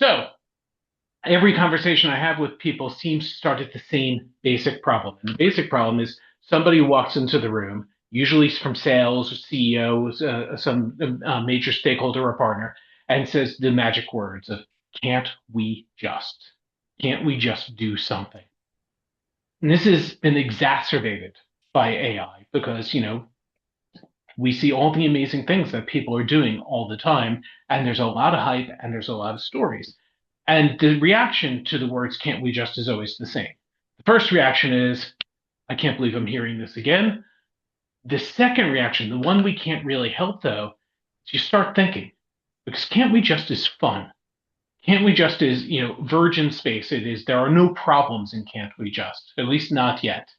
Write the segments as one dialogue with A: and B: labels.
A: So every conversation I have with people seems to start at the same basic problem. And the basic problem is somebody walks into the room, usually from sales or CEOs, some major stakeholder or partner, and says the magic words of, can't we just? Can't we just do something? And this has been exacerbated by AI because, we see all the amazing things that people are doing all the time, and there's a lot of hype and there's a lot of stories. And the reaction to the words can't we just is always the same. The first reaction is, I can't believe I'm hearing this again. The second reaction, the one we can't really help though, is you start thinking, because can't we just is fun. Can't we just is, virgin space. It is, there are no problems in can't we just, at least not yet.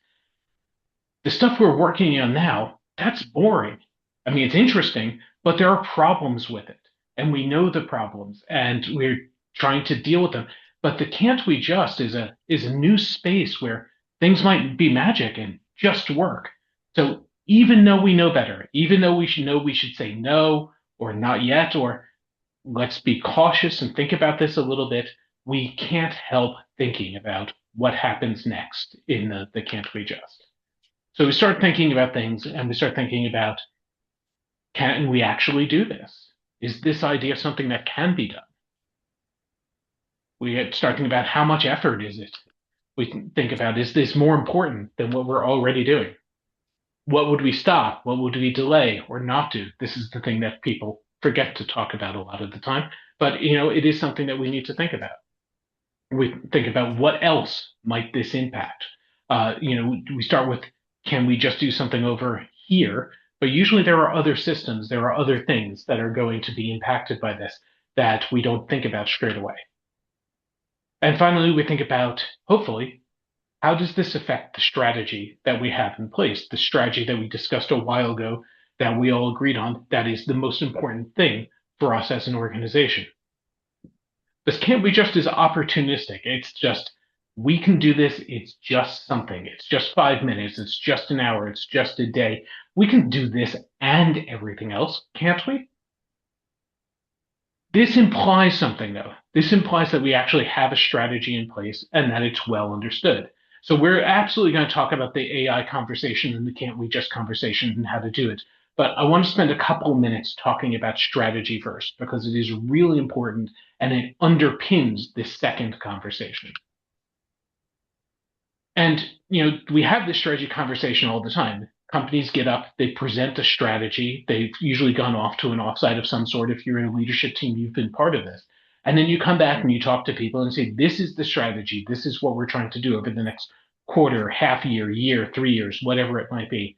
A: The stuff we're working on now, that's boring. I mean, it's interesting, but there are problems with it. And we know the problems and we're trying to deal with them. But the can't we just is a new space where things might be magic and just work. So even though we know better, even though we should know we should say no or not yet, or let's be cautious and think about this a little bit, we can't help thinking about what happens next in the can't we just. So we start thinking about things and we start thinking about, can we actually do this? Is this idea something that can be done? We start thinking about how much effort is it? We can think about, is this more important than what we're already doing? What would we stop? What would we delay or not do? This is the thing that people forget to talk about a lot of the time, but it is something that we need to think about. We think about what else might this impact. We start with, can we just do something over here? But usually there are other systems, there are other things that are going to be impacted by this that we don't think about straight away. And finally, we think about, hopefully, how does this affect the strategy that we have in place, the strategy that we discussed a while ago that we all agreed on, that is the most important thing for us as an organization. This can't be just as opportunistic. It's just, we can do this. It's just something. It's just 5 minutes. It's just an hour. It's just a day. We can do this and everything else, can't we? This implies something, though. This implies that we actually have a strategy in place and that it's well understood. So we're absolutely going to talk about the AI conversation and the can't we just conversation and how to do it. But I want to spend a couple of minutes talking about strategy first, because it is really important and it underpins this second conversation. And, we have this strategy conversation all the time. Companies get up, they present a strategy. They've usually gone off to an offsite of some sort. If you're in a leadership team, you've been part of this. And then you come back and you talk to people and say, this is the strategy. This is what we're trying to do over the next quarter, half year, 3 years, whatever it might be.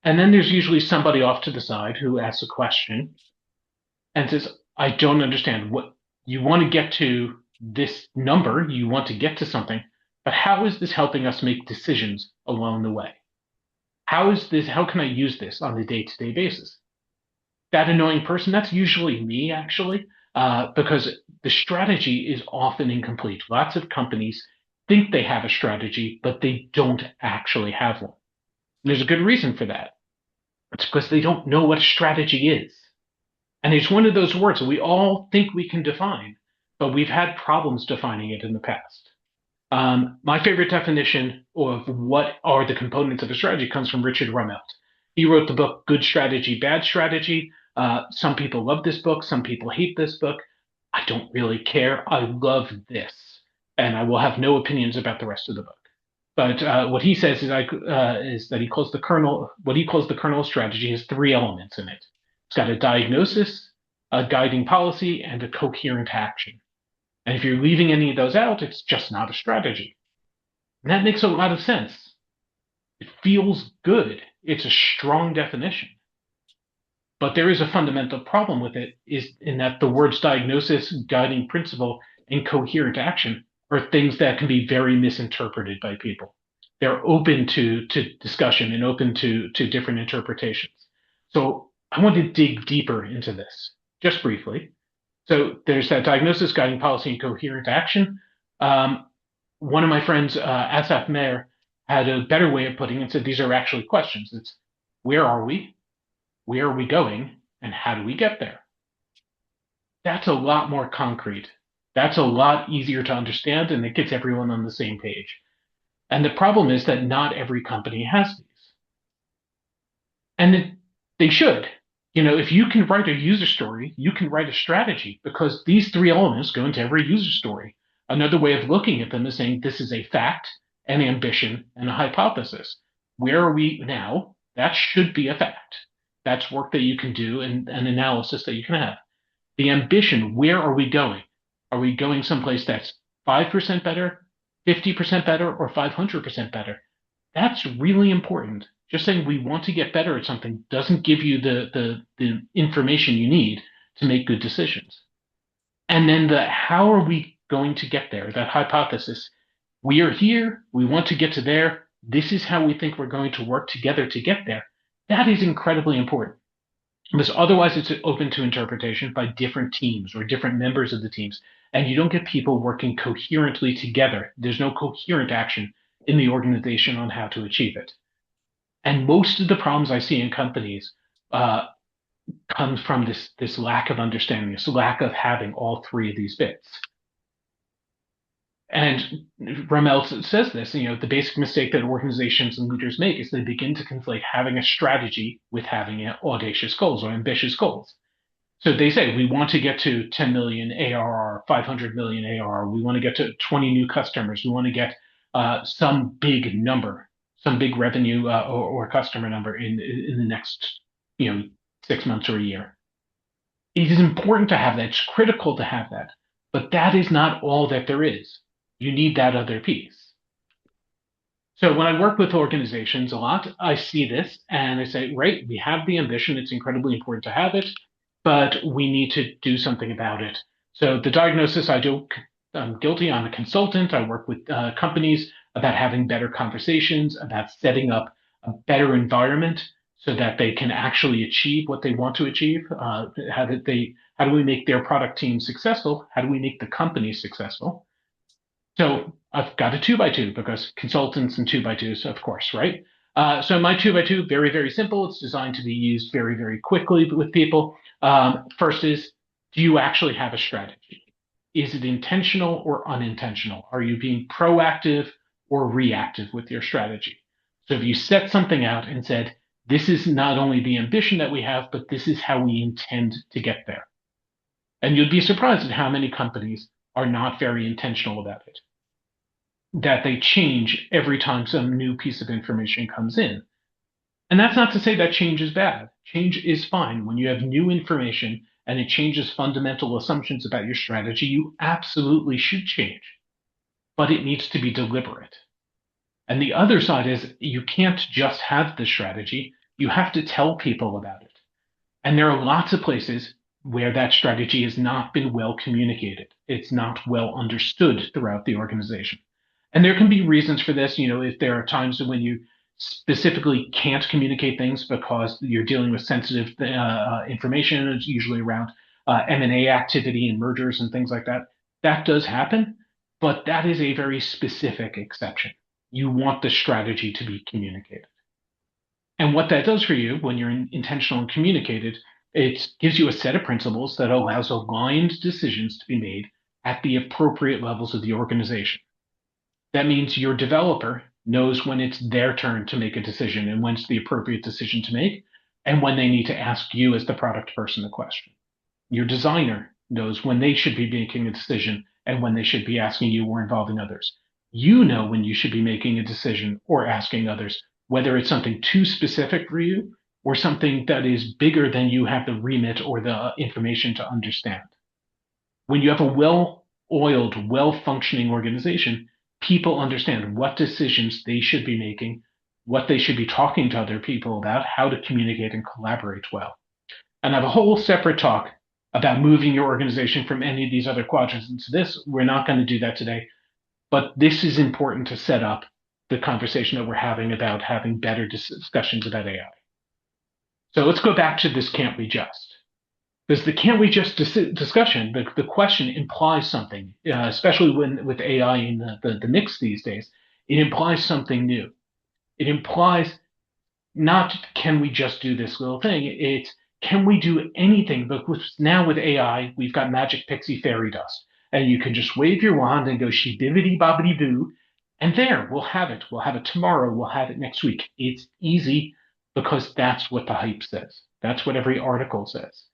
A: And then there's usually somebody off to the side who asks a question and says, I don't understand what you want to get to this number, you want to get to something, but how is this helping us make decisions along the way? How can I use this on a day-to-day basis? That annoying person, that's usually me actually, because the strategy is often incomplete. Lots of companies think they have a strategy, but they don't actually have one. And there's a good reason for that. It's because they don't know what strategy is. And it's one of those words that we all think we can define, but we've had problems defining it in the past. My favorite definition of what are the components of a strategy comes from Richard Rummelt. He wrote the book Good Strategy, Bad Strategy. Some people love this book, some people hate this book. I don't really care. I love this, and I will have no opinions about the rest of the book. But what he says is that he calls the kernel, what he calls the kernel strategy, has three elements in it. It's got a diagnosis, a guiding policy, and a coherent action. And if you're leaving any of those out, it's just not a strategy. And that makes a lot of sense. It feels good. It's a strong definition. But there is a fundamental problem with it, is in that the words diagnosis, guiding principle, and coherent action are things that can be very misinterpreted by people. They're open to discussion and open to different interpretations. So I want to dig deeper into this, just briefly. So there's that diagnosis, guiding policy, and coherent action. One of my friends, Asaf Meir, had a better way of putting it, said these are actually questions. It's, where are we? Where are we going? And how do we get there? That's a lot more concrete That's a lot easier to understand and it gets everyone on the same page. And the problem is that not every company has these. And they should. If you can write a user story, you can write a strategy because these three elements go into every user story. Another way of looking at them is saying this is a fact, an ambition, and a hypothesis. Where are we now? That should be a fact. That's work that you can do and an analysis that you can have. The ambition, where are we going? Are we going someplace that's 5% better, 50% better, or 500% better? That's really important. Just saying we want to get better at something doesn't give you the information you need to make good decisions. And then the how are we going to get there? That hypothesis. We are here. We want to get to there. This is how we think we're going to work together to get there. That is incredibly important because otherwise it's open to interpretation by different teams or different members of the teams. And you don't get people working coherently together. There's no coherent action in the organization on how to achieve it. And most of the problems I see in companies uh, comes from this lack of understanding, this lack of having all three of these bits. And Ramel says this, the basic mistake that organizations and leaders make is they begin to conflate having a strategy with having audacious goals or ambitious goals. So they say, we want to get to 10 million ARR, 500 million ARR. We want to get to 20 new customers. We want to get some big number, some big revenue or customer number in the next, 6 months or a year. It is important to have that. It's critical to have that. But that is not all that there is. You need that other piece. So when I work with organizations a lot, I see this and I say, right, we have the ambition. It's incredibly important to have it, but we need to do something about it. So the diagnosis I do, I'm guilty. I'm a consultant. I work with companies about having better conversations, about setting up a better environment so that they can actually achieve what they want to achieve. How do we make their product team successful? How do we make the company successful? So I've got a 2x2 because consultants and 2x2s, of course, right? So my 2x2, very, very simple. It's designed to be used very, very quickly with people. First is, do you actually have a strategy? Is it intentional or unintentional? Are you being proactive or reactive with your strategy? So if you set something out and said, this is not only the ambition that we have, but this is how we intend to get there. And you'd be surprised at how many companies are not very intentional about it, that they change every time some new piece of information comes in. And that's not to say that change is bad. Change is fine. When you have new information and it changes fundamental assumptions about your strategy, you absolutely should change, but it needs to be deliberate. And the other side is you can't just have the strategy, you have to tell people about it. And there are lots of places where that strategy has not been well communicated. It's not well understood throughout the organization. And there can be reasons for this. If there are times when you specifically can't communicate things because you're dealing with sensitive information, it's usually around M&A activity and mergers and things like that. That does happen, but that is a very specific exception. You want the strategy to be communicated. And what that does for you when you're intentional and communicated, it gives you a set of principles that allows aligned decisions to be made at the appropriate levels of the organization. That means your developer knows when it's their turn to make a decision and when it's the appropriate decision to make, and when they need to ask you as the product person a question. Your designer knows when they should be making a decision and when they should be asking you or involving others. You know when you should be making a decision or asking others, whether it's something too specific for you or something that is bigger than you have the remit or the information to understand. When you have a well-oiled, well-functioning organization, people understand what decisions they should be making, what they should be talking to other people about, how to communicate and collaborate well. And I have a whole separate talk about moving your organization from any of these other quadrants into this. We're not going to do that today, but this is important to set up the conversation that we're having about having better discussions about AI. So let's go back to this can't we just? Because the can't we just discussion, the question implies something, especially with AI in the mix these days. It implies something new. It implies not can we just do this little thing, it's can we do anything? But now with AI, we've got magic pixie fairy dust. and you can just wave your wand and go she-bibbity bobbity boo, and there, we'll have it. We'll have it tomorrow. We'll have it next week. It's easy because that's what the hype says. That's what every article says.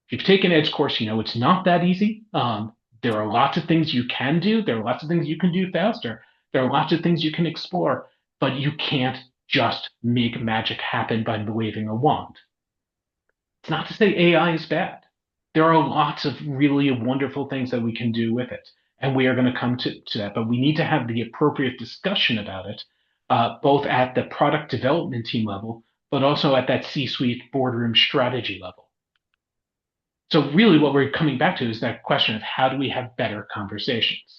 A: If you've taken Ed's course, you know it's not that easy. There are lots of things you can do. There are lots of things you can do faster. There are lots of things you can explore, but you can't just make magic happen by waving a wand. It's not to say AI is bad. There are lots of really wonderful things that we can do with it, and we are going to come to that. But we need to have the appropriate discussion about it, both at the product development team level, but also at that C-suite boardroom strategy level. So really what we're coming back to is that question of how do we have better conversations?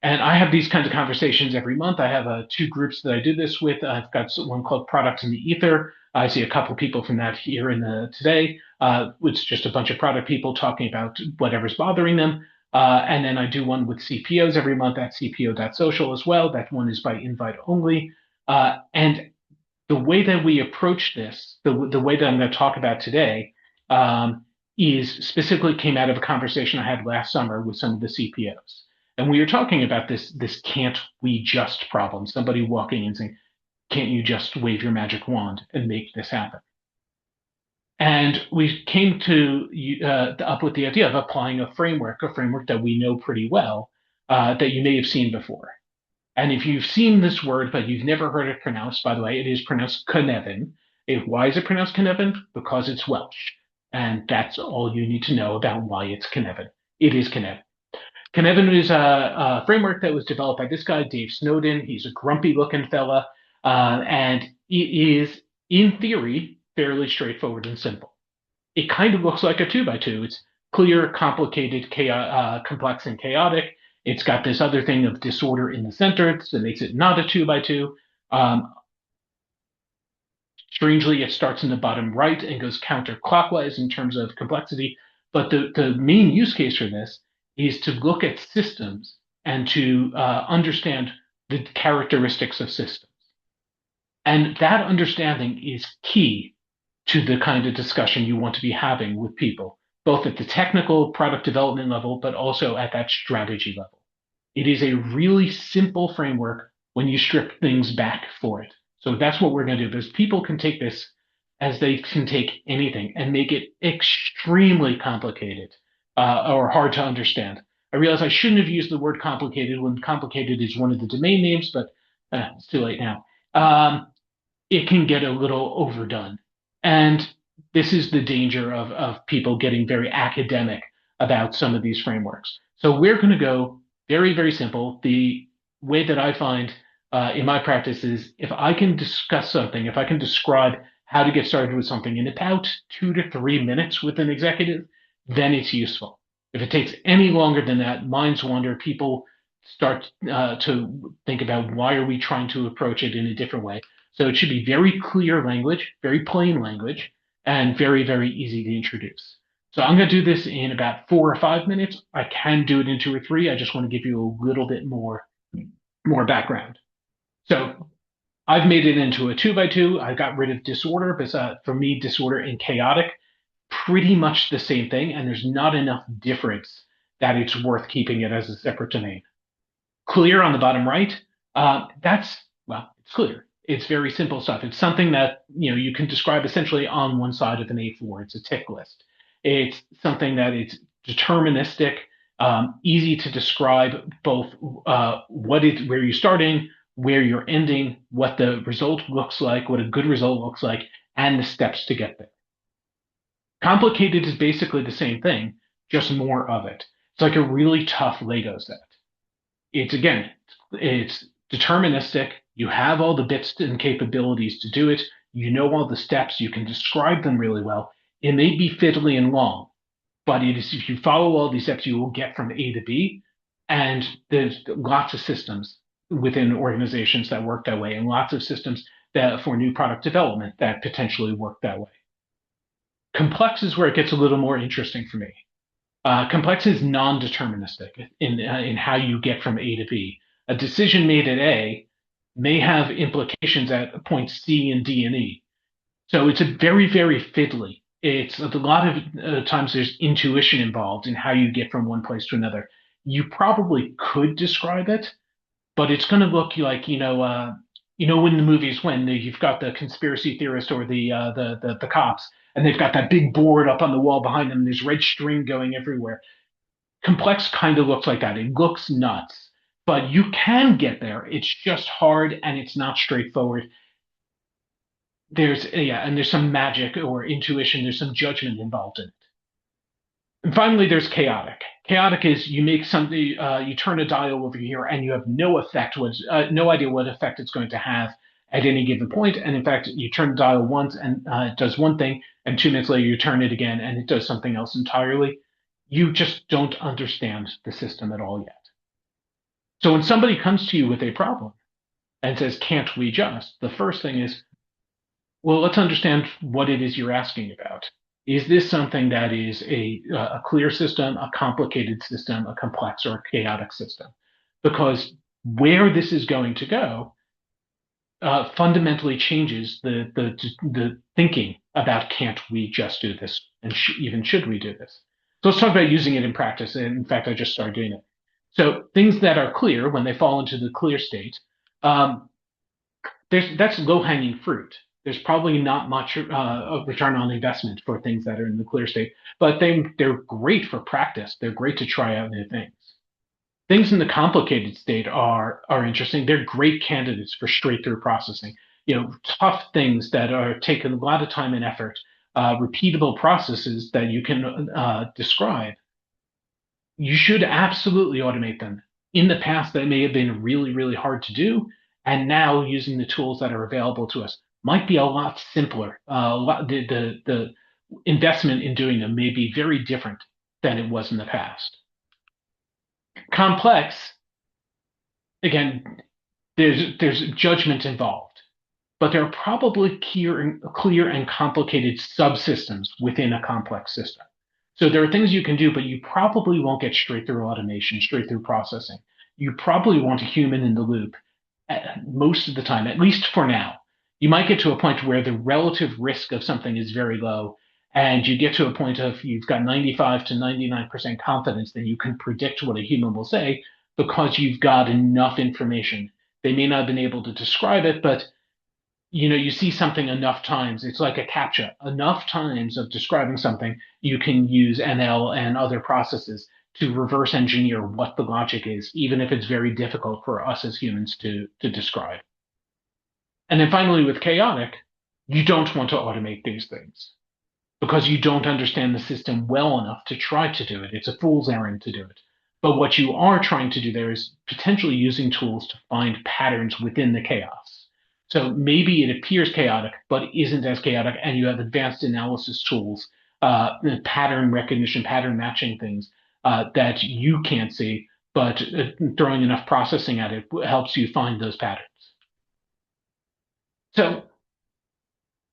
A: And I have these kinds of conversations every month. I have two groups that I do this with. I've got one called Products in the Ether. I see a couple people from that here in today. It's just a bunch of product people talking about whatever's bothering them. And then I do one with CPOs every month at cpo.social as well. That one is by invite only. And the way that we approach this, the way that I'm going to talk about today, is specifically came out of a conversation I had last summer with some of the CPOs. And we were talking about this can't we just problem, somebody walking in saying, can't you just wave your magic wand and make this happen? And we came up with the idea of applying a framework that we know pretty well, that you may have seen before. And if you've seen this word, but you've never heard it pronounced, by the way, it is pronounced Cynefin. Why is it pronounced Cynefin? Because it's Welsh. And that's all you need to know about why it's Cynefin. It is Cynefin. Cynefin is a framework that was developed by this guy, Dave Snowden. He's a grumpy looking fella. And it is, in theory, fairly straightforward and simple. It kind of looks like a 2x2. It's clear, complicated, complex, and chaotic. It's got this other thing of disorder in the center, so it makes it not a 2x2. Strangely, it starts in the bottom right and goes counterclockwise in terms of complexity. But the main use case for this is to look at systems and to understand the characteristics of systems. And that understanding is key to the kind of discussion you want to be having with people, both at the technical product development level, but also at that strategy level. It is a really simple framework when you strip things back for it. So that's what we're going to do, because people can take this as they can take anything and make it extremely complicated or hard to understand. I realize I shouldn't have used the word complicated when complicated is one of the domain names, but it's too late now. It can get a little overdone. And this is the danger of people getting very academic about some of these frameworks. So we're going to go very, very simple. The way that I find in my practice is if I can discuss something, if I can describe how to get started with something in about 2 to 3 minutes with an executive, then it's useful. If it takes any longer than that, minds wander. People start to think about why are we trying to approach it in a different way. So it should be very clear language, very plain language, and very, very easy to introduce. So I'm going to do this in about 4 or 5 minutes. I can do it in 2 or 3. I just want to give you a little bit more background. So I've made it into a 2x2. I got rid of disorder, because for me, disorder and chaotic, pretty much the same thing, and there's not enough difference that it's worth keeping it as a separate domain. Clear on the bottom right, it's clear. It's very simple stuff. It's something that you can describe essentially on one side of an A4. It's a tick list. It's something that it's deterministic, easy to describe both where you're starting, where you're ending, what the result looks like, what a good result looks like, and the steps to get there. Complicated is basically the same thing, just more of it. It's like a really tough Lego set. It's deterministic. You have all the bits and capabilities to do it. You know all the steps. You can describe them really well. It may be fiddly and long, but if you follow all these steps, you will get from A to B. And there's lots of systems within organizations that work that way, and lots of systems that for new product development that potentially work that way. Complex is where it gets a little more interesting for me. Complex is non-deterministic in how you get from A to B. A decision made at A may have implications at points C and D and E. So it's a very, very fiddly. It's a lot of times there's intuition involved in how you get from one place to another. You probably could describe it, but it's going to look like in the movies when you've got the conspiracy theorist or the cops, and they've got that big board up on the wall behind them. And there's red string going everywhere. Complex kind of looks like that. It looks nuts, but you can get there. It's just hard and it's not straightforward. And there's some magic or intuition. There's some judgment involved in it. And finally, there's chaotic. Chaotic is you make something, you turn a dial over here, and you have no idea what effect it's going to have at any given point. And in fact, you turn the dial once, and it does one thing, and 2 minutes later, you turn it again, and it does something else entirely. You just don't understand the system at all yet. So when somebody comes to you with a problem and says, "Can't we just?" the first thing is, well, let's understand what it is you're asking about. Is this something that is a clear system, a complicated system, a complex or a chaotic system? Because where this is going to go fundamentally changes the thinking about can't we just do this and even should we do this? So let's talk about using it in practice. And in fact, I just started doing it. So things that are clear when they fall into the clear state, um, that's low hanging fruit. There's probably not much of return on investment for things that are in the clear state, but they're great for practice. They're great to try out new things. Things in the complicated state are interesting. They're great candidates for straight through processing. Tough things that are taking a lot of time and effort, repeatable processes that you can describe. You should absolutely automate them. In the past, that may have been really, really hard to do, and now using the tools that are available to us might be a lot simpler. The investment in doing them may be very different than it was in the past. Complex, again, there's judgment involved, but there are probably clear and complicated subsystems within a complex system. So there are things you can do, but you probably won't get straight through automation, straight through processing. You probably want a human in the loop most of the time, at least for now. You might get to a point where the relative risk of something is very low, and you get to a point of you've got 95 to 99% confidence that you can predict what a human will say because you've got enough information. They may not have been able to describe it, but you see something enough times. It's like a CAPTCHA. Enough times of describing something, you can use NL and other processes to reverse engineer what the logic is, even if it's very difficult for us as humans to describe. And then finally, with chaotic, you don't want to automate these things because you don't understand the system well enough to try to do it. It's a fool's errand to do it. But what you are trying to do there is potentially using tools to find patterns within the chaos. So maybe it appears chaotic, but isn't as chaotic, and you have advanced analysis tools, pattern recognition, pattern matching things that you can't see, but throwing enough processing at it helps you find those patterns. So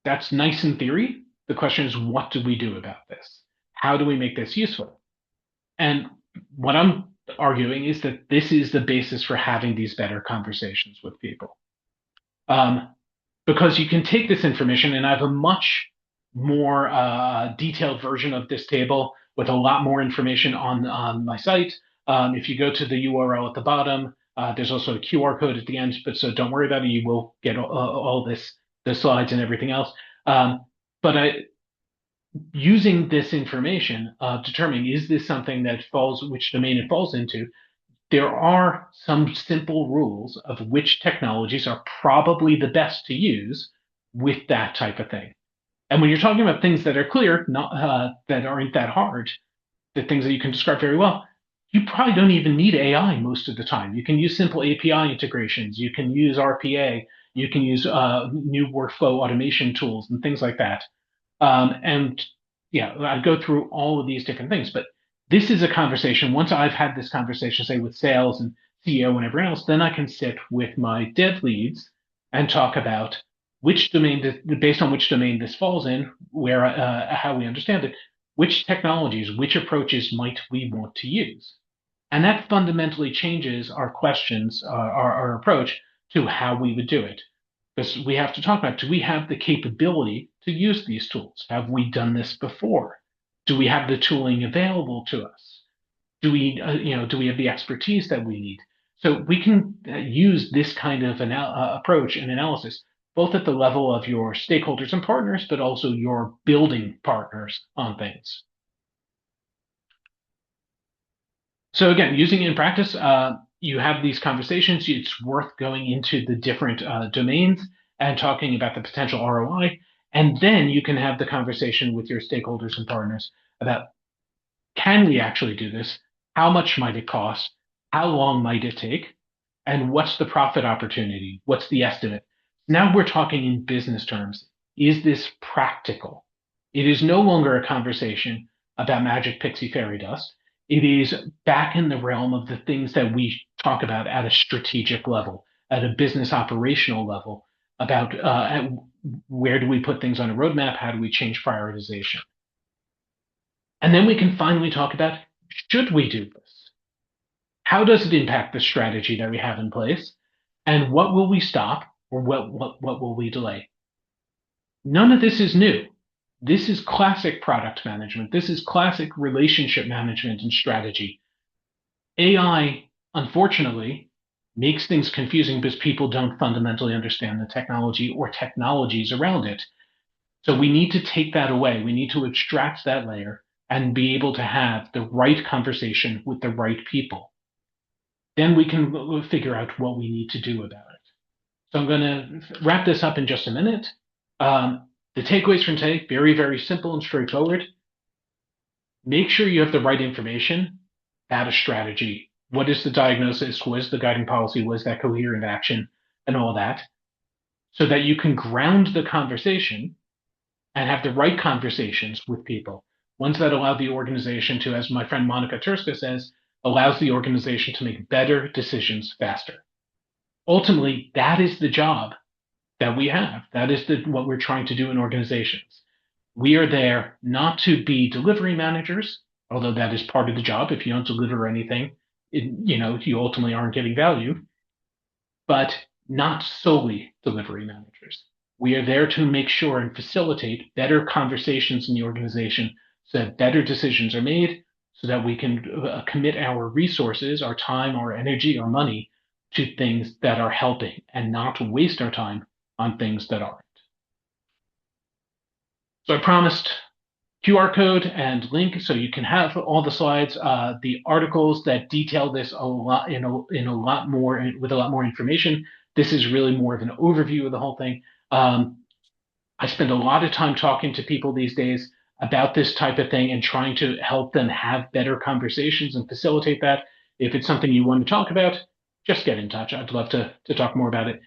A: that's nice in theory. The question is, what do we do about this? How do we make this useful? And what I'm arguing is that this is the basis for having these better conversations with people. Because you can take this information, and I have a much more detailed version of this table with a lot more information on my site. If you go to the URL at the bottom, there's also a QR code at the end, but so don't worry about it. You will get all this, the slides and everything else. Using this information, determining is this something that which domain it falls into, there are some simple rules of which technologies are probably the best to use with that type of thing. And when you're talking about things that are clear, not that aren't that hard, the things that you can describe very well, you probably don't even need AI most of the time. You can use simple API integrations. You can use RPA. You can use new workflow automation tools and things like that. And yeah, I go through all of these different things, but this is a conversation. Once I've had this conversation, say with sales and CEO and everyone else, then I can sit with my dev leads and talk about which domain, based on which domain this falls in, where how we understand it, which technologies, which approaches might we want to use, and that fundamentally changes our questions, our approach to how we would do it, because we have to talk about: do we have the capability to use these tools? Have we done this before? Do we have the tooling available to us? Do we have the expertise that we need? So we can use this kind of approach and analysis both at the level of your stakeholders and partners, but also your building partners on things. So again, using it in practice, you have these conversations. It's worth going into the different domains and talking about the potential ROI. And then you can have the conversation with your stakeholders and partners about, can we actually do this? How much might it cost? How long might it take? And what's the profit opportunity? What's the estimate? Now we're talking in business terms. Is this practical? It is no longer a conversation about magic pixie fairy dust. It is back in the realm of the things that we talk about at a strategic level, at a business operational level, about where do we put things on a roadmap? How do we change prioritization? And then we can finally talk about, should we do this? How does it impact the strategy that we have in place? And what will we stop or what will we delay? None of this is new. This is classic product management. This is classic relationship management and strategy. AI, unfortunately, makes things confusing because people don't fundamentally understand the technology or technologies around it. So we need to take that away. We need to extract that layer and be able to have the right conversation with the right people. Then we can figure out what we need to do about it. So I'm going to wrap this up in just a minute. The takeaways from today, very, very simple and straightforward. Make sure you have the right information about a strategy. What is the diagnosis? What is the guiding policy? What is that coherent action? And all that. So that you can ground the conversation and have the right conversations with people. Ones that allow the organization to, as my friend Monica Turska says, allows the organization to make better decisions faster. Ultimately, that is the job that we have. That is what we're trying to do in organizations. We are there not to be delivery managers, although that is part of the job. If you don't deliver anything, you ultimately aren't getting value, but not solely delivery managers. We are there to make sure and facilitate better conversations in the organization so that better decisions are made, so that we can commit our resources, our time, our energy, our money to things that are helping and not waste our time on things that aren't. So I promised QR code and link so you can have all the slides, the articles that detail this a lot in a lot more with a lot more information. This is really more of an overview of the whole thing. I spend a lot of time talking to people these days about this type of thing and trying to help them have better conversations and facilitate that. If it's something you want to talk about, just get in touch. I'd love to talk more about it.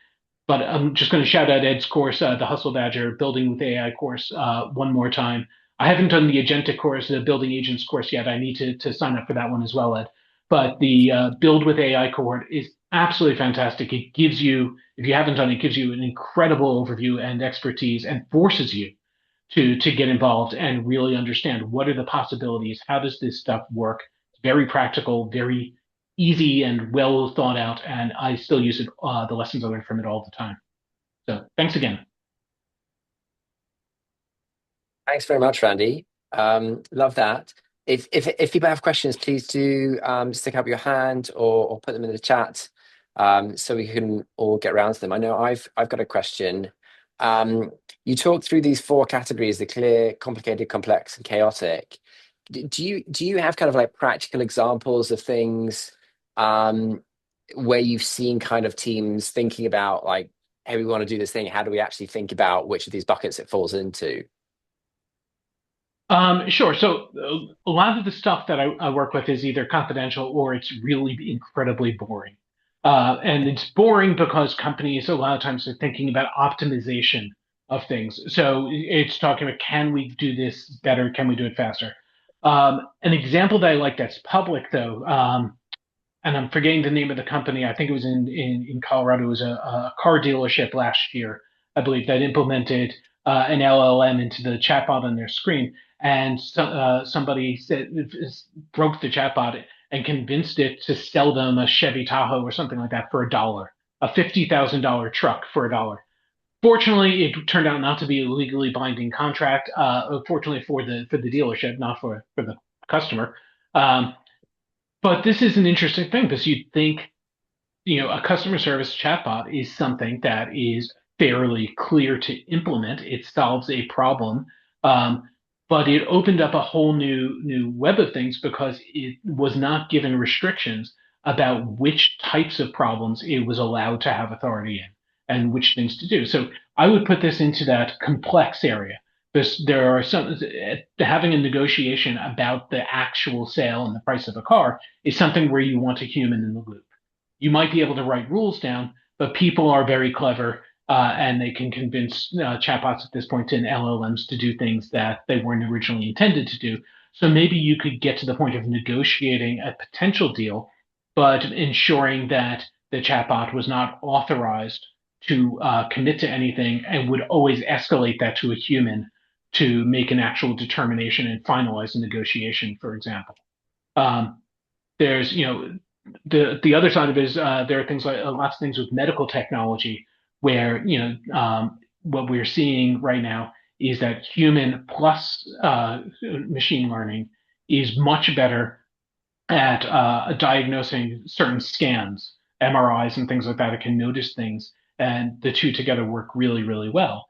A: But I'm just going to shout out Ed's course, the Hustle Badger Building with AI course, one more time. I haven't done the Agentic course, the Building Agents course yet. I need to sign up for that one as well, Ed. But the Build with AI cohort is absolutely fantastic. It gives you, if you haven't done it, it gives you an incredible overview and expertise and forces you to get involved and really understand what are the possibilities. How does this stuff work? It's very practical, very easy and well thought out, and I still use it, the lessons I learned from it all the time. So thanks again.
B: Thanks very much, Randy. Love that. If people have questions, please do stick up your hand or put them in the chat so we can all get around to them. I know I've got a question. You talked through these four categories: the clear, complicated, complex, and chaotic. Do you have kind of like practical examples of things where you've seen kind of teams thinking about like, hey, we want to do this thing. How do we actually think about which of these buckets it falls into?
A: Sure. So a lot of the stuff that I work with is either confidential or it's really incredibly boring. And it's boring because companies a lot of times are thinking about optimization of things. So it's talking about, can we do this better? Can we do it faster? An example that I like that's public though, and I'm forgetting the name of the company. I think it was in Colorado. It was a car dealership last year, I believe, that implemented an LLM into the chatbot on their screen. And somebody broke the chatbot and convinced it to sell them a Chevy Tahoe or something like that for $1, a $50,000 truck for $1. Fortunately, it turned out not to be a legally binding contract. Fortunately for the dealership, not for the customer. Um, but this is an interesting thing because you'd think, a customer service chatbot is something that is fairly clear to implement. It solves a problem, um, but it opened up a whole new web of things because it was not given restrictions about which types of problems it was allowed to have authority in and which things to do. So I would put this into that complex area. There are some having a negotiation about the actual sale and the price of a car is something where you want a human in the loop. You might be able to write rules down, but people are very clever, and they can convince chatbots at this point and LLMs to do things that they weren't originally intended to do. So maybe you could get to the point of negotiating a potential deal, but ensuring that the chatbot was not authorized to commit to anything and would always escalate that to a human to make an actual determination and finalize a negotiation, for example. Um, there's the other side of it is there are things like lots of things with medical technology where what we're seeing right now is that human plus machine learning is much better at diagnosing certain scans, MRIs and things like that. It can notice things, and the two together work really, really well.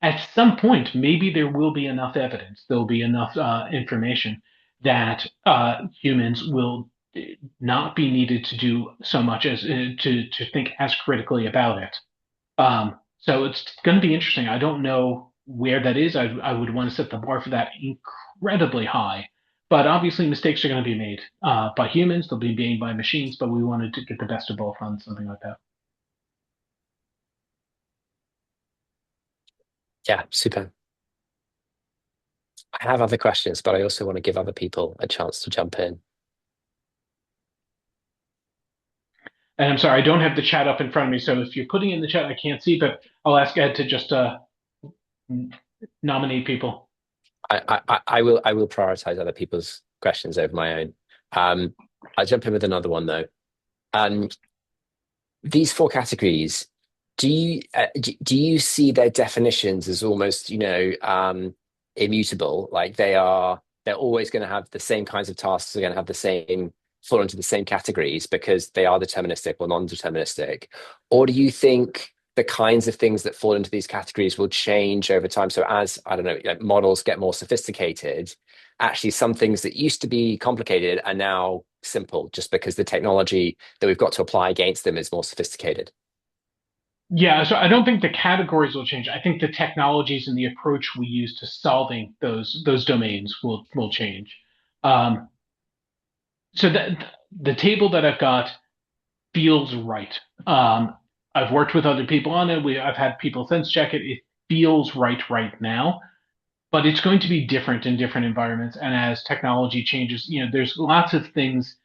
A: At some point, maybe there will be enough evidence, there'll be enough information that humans will not be needed to do so much as to think as critically about it. So it's going to be interesting. I don't know where that is. I would want to set the bar for that incredibly high. But obviously, mistakes are going to be made by humans. They'll be made by machines. But we wanted to get the best of both on something like that.
B: Yeah, super. I have other questions, but I also want to give other people a chance to jump in.
A: And I'm sorry, I don't have the chat up in front of me. So if you're putting in the chat, I can't see. But I'll ask Ed to just nominate people.
B: I will prioritize other people's questions over my own. I'll jump in with another one though. Um, these four categories, do you see their definitions as almost, immutable? Like they're always going to have the same kinds of tasks, they're going to have the same fall into the same categories because they are deterministic or non-deterministic? Or do you think the kinds of things that fall into these categories will change over time? So as, I don't know, like models get more sophisticated, actually some things that used to be complicated are now simple just because the technology that we've got to apply against them is more sophisticated.
A: Yeah, so I don't think the categories will change. I think the technologies and the approach we use to solving those domains will change. Um, so the table that I've got feels right. I've worked with other people on it. I've had people sense check it. It feels right now, but it's going to be different in different environments. And as technology changes, there's lots of things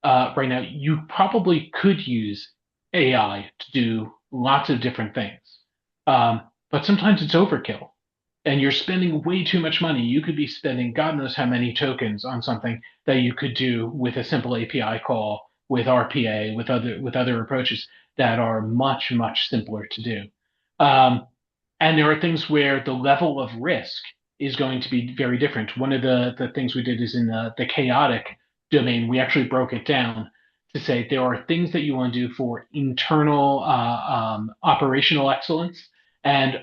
A: right now. You probably could use AI to do lots of different things, but sometimes it's overkill and you're spending way too much money. You could be spending God knows how many tokens on something that you could do with a simple API call, with RPA, with other approaches that are much simpler to do. Um, and there are things where the level of risk is going to be very different. One of the things we did is in the chaotic domain, we actually broke it down to say there are things that you want to do for internal operational excellence and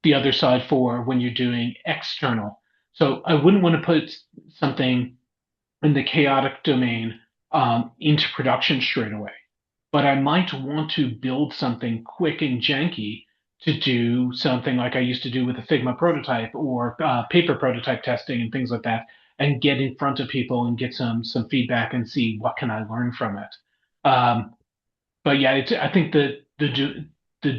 A: the other side for when you're doing external. So I wouldn't want to put something in the chaotic domain into production straight away, but I might want to build something quick and janky to do something like I used to do with a Figma prototype or paper prototype testing and things like that, and get in front of people and get some feedback and see what can I learn from it. Um, but yeah, I think the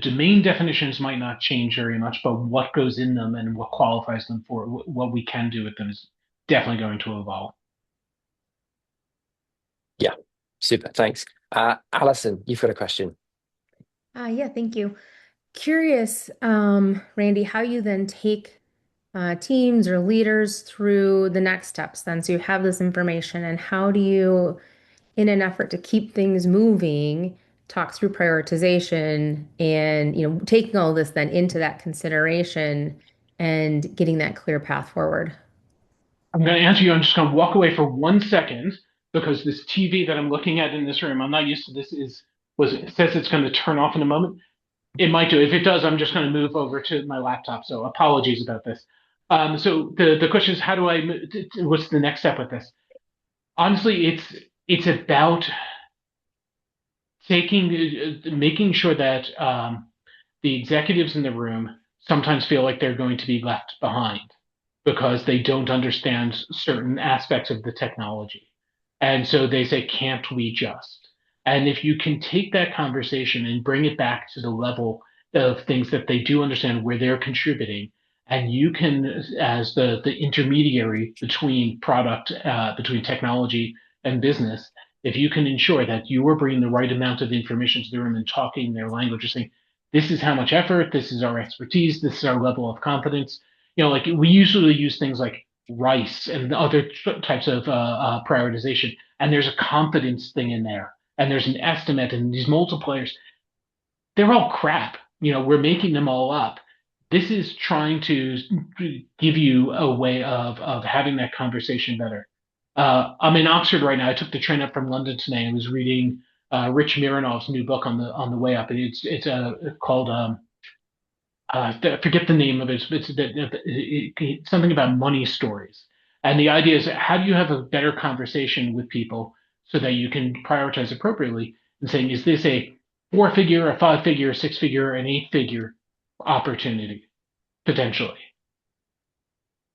A: domain definitions might not change very much, but what goes in them and what qualifies them for what we can do with them is definitely going to evolve.
B: Yeah, super. Thanks. Alison, you've got a question.
C: Yeah, thank you. Curious, Randy, how you then take teams or leaders through the next steps then. So you have this information, and how do you, in an effort to keep things moving, talk through prioritization and, taking all this then into that consideration and getting that clear path forward?
A: I'm going to answer you. I'm just going to walk away for 1 second because this TV that I'm looking at in this room, I'm not used to this, it says it's going to turn off in a moment. It might do. If it does, I'm just going to move over to my laptop. So apologies about this. So the question is, how do I? What's the next step with this? Honestly, it's about making sure that the executives in the room sometimes feel like they're going to be left behind because they don't understand certain aspects of the technology. And so they say, can't we just? And if you can take that conversation and bring it back to the level of things that they do understand where they're contributing, and you can, as the intermediary between technology and business, if you can ensure that you are bringing the right amount of information to the room and talking their language, and saying, this is how much effort, this is our expertise, this is our level of competence. Like we usually use things like rice and other types of prioritization, and there's a confidence thing in there, and there's an estimate, and these multipliers, they're all crap. We're making them all up. This is trying to give you a way of having that conversation better. I'm in Oxford right now. I took the train up from London today and was reading Rich Miranov's new book on the way up. And it's called I forget the name of it. It's something about money stories. And the idea is, how do you have a better conversation with people so that you can prioritize appropriately and saying, is this a four-figure, a five-figure, a six-figure, an eight-figure opportunity potentially?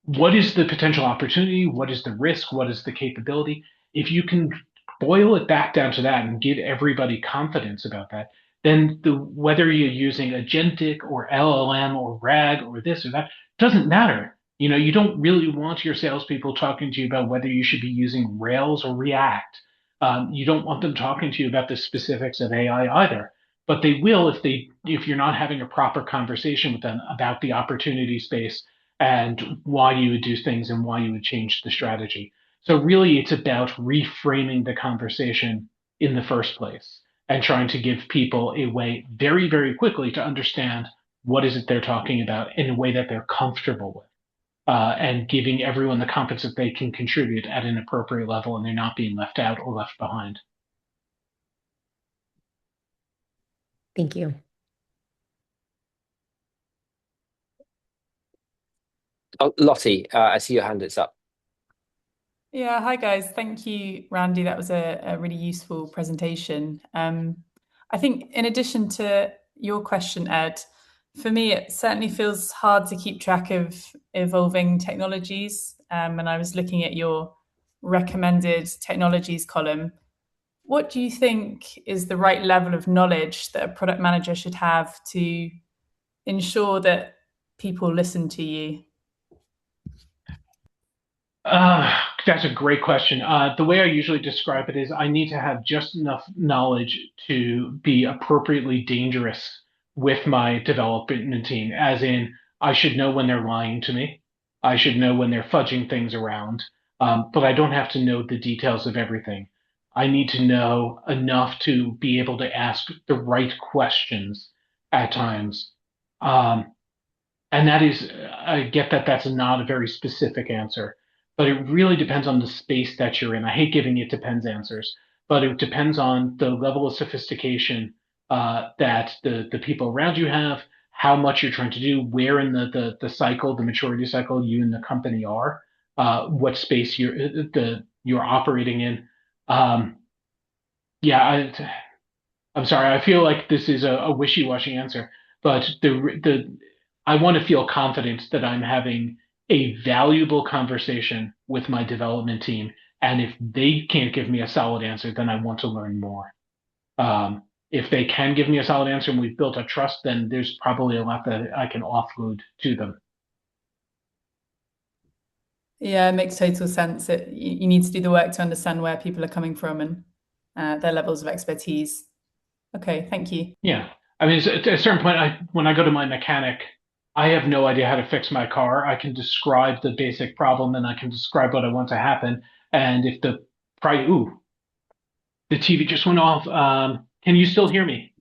A: What is the potential opportunity? What is the risk? What is the capability? If you can boil it back down to that and give everybody confidence about that, then whether you're using agentic or LLM or RAG or this or that doesn't matter. You don't really want your salespeople talking to you about whether you should be using Rails or React. You don't want them talking to you about the specifics of AI either. But they will if you're not having a proper conversation with them about the opportunity space and why you would do things and why you would change the strategy. So really, it's about reframing the conversation in the first place and trying to give people a way very, very quickly to understand what is it they're talking about in a way that they're comfortable with, and giving everyone the confidence that they can contribute at an appropriate level and they're not being left out or left behind.
C: Thank you.
B: Oh, Lottie, I see your hand is up.
D: Yeah, hi guys. Thank you, Randy. That was a really useful presentation. I think in addition to your question, Ed, for me, it certainly feels hard to keep track of evolving technologies. And I was looking at your recommended technologies column. What do you think is the right level of knowledge that a product manager should have to ensure that people listen to you?
A: That's a great question. The way I usually describe it is I need to have just enough knowledge to be appropriately dangerous with my development team, as in, I should know when they're lying to me. I should know when they're fudging things around, but I don't have to know the details of everything. I need to know enough to be able to ask the right questions at times. Um, and that is, I get that that's not a very specific answer, but it really depends on the space that you're in. I hate giving it depends answers, but it depends on the level of sophistication that the people around you have, how much you're trying to do, where in the cycle, the maturity cycle you and the company are, what space you're operating in. Um, yeah, I'm sorry. I feel like this is a wishy-washy answer, but I want to feel confident that I'm having a valuable conversation with my development team, and if they can't give me a solid answer, then I want to learn more. If they can give me a solid answer and we've built a trust, then there's probably a lot that I can offload to them.
D: Yeah, it makes total sense. You need to do the work to understand where people are coming from and their levels of expertise. Okay, thank you.
A: Yeah. I mean, at a certain point, when I go to my mechanic, I have no idea how to fix my car. I can describe the basic problem and I can describe what I want to happen. And if the price, ooh, the TV just went off. Can you still hear me?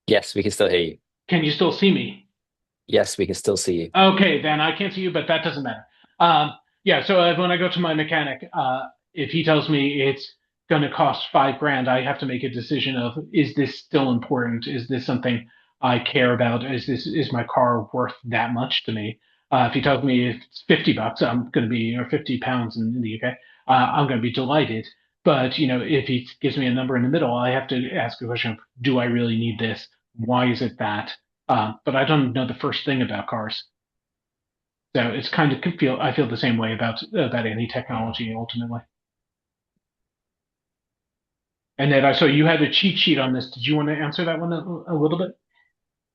B: Yes, we can still hear you.
A: Can you still see me?
B: Yes, we can still see you.
A: Okay, then I can't see you, but that doesn't matter. Yeah, so when I go to my mechanic, if he tells me it's going to cost $5,000, I have to make a decision of, is this still important? Is this something I care about? Is my car worth that much to me? If he tells me it's $50, I'm going to be, or £50 in the UK, I'm going to be delighted. But if he gives me a number in the middle, I have to ask the question of, do I really need this? Why is it that? But I don't know the first thing about cars. So it's kind of I feel the same way about any technology ultimately. And then I saw you had a cheat sheet on this. Did you want to answer that one a little bit?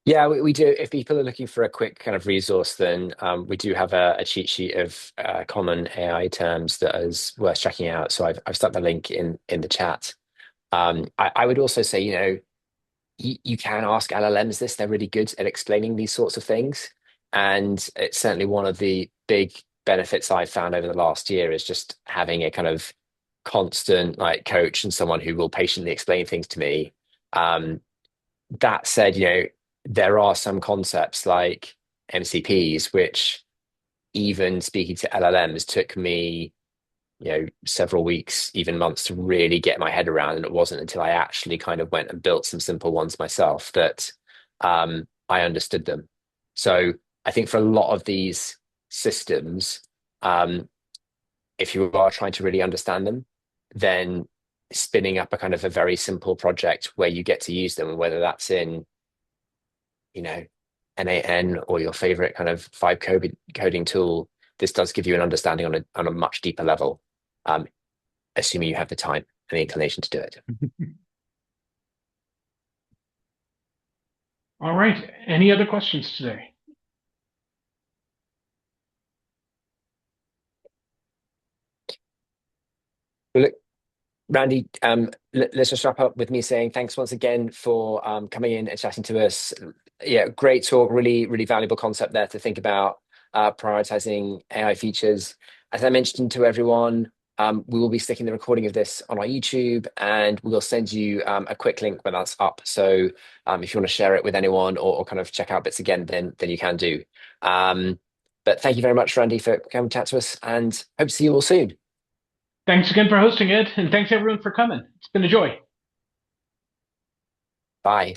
B: Yeah, we do. If people are looking for a quick kind of resource, then we do have a cheat sheet of common AI terms that is worth checking out. So I've stuck the link in the chat. I would also say, you can ask LLMs this. They're really good at explaining these sorts of things. And it's certainly one of the big benefits I've found over the last year is just having a kind of constant like coach and someone who will patiently explain things to me. That said, there are some concepts like MCPs, which even speaking to LLMs took me, several weeks, even months to really get my head around. And it wasn't until I actually kind of went and built some simple ones myself that I understood them. So I think for a lot of these systems, if you are trying to really understand them, then spinning up a kind of a very simple project where you get to use them, whether that's in, N8N or your favorite kind of vibe coding tool, this does give you an understanding on a much deeper level, assuming you have the time and the inclination to do it.
A: All right. Any other questions today?
B: Well, look, Randy, let's just wrap up with me saying thanks once again for coming in and chatting to us. Yeah, great talk, really, really valuable concept there to think about prioritizing AI features. As I mentioned to everyone, we will be sticking the recording of this on our YouTube, and we'll send you a quick link when that's up. So if you want to share it with anyone or kind of check out bits again, then you can do. But thank you very much, Randy, for coming to chat to us, and hope to see you all soon.
A: Thanks again for hosting, Ed, and thanks everyone for coming. It's been a joy.
B: Bye.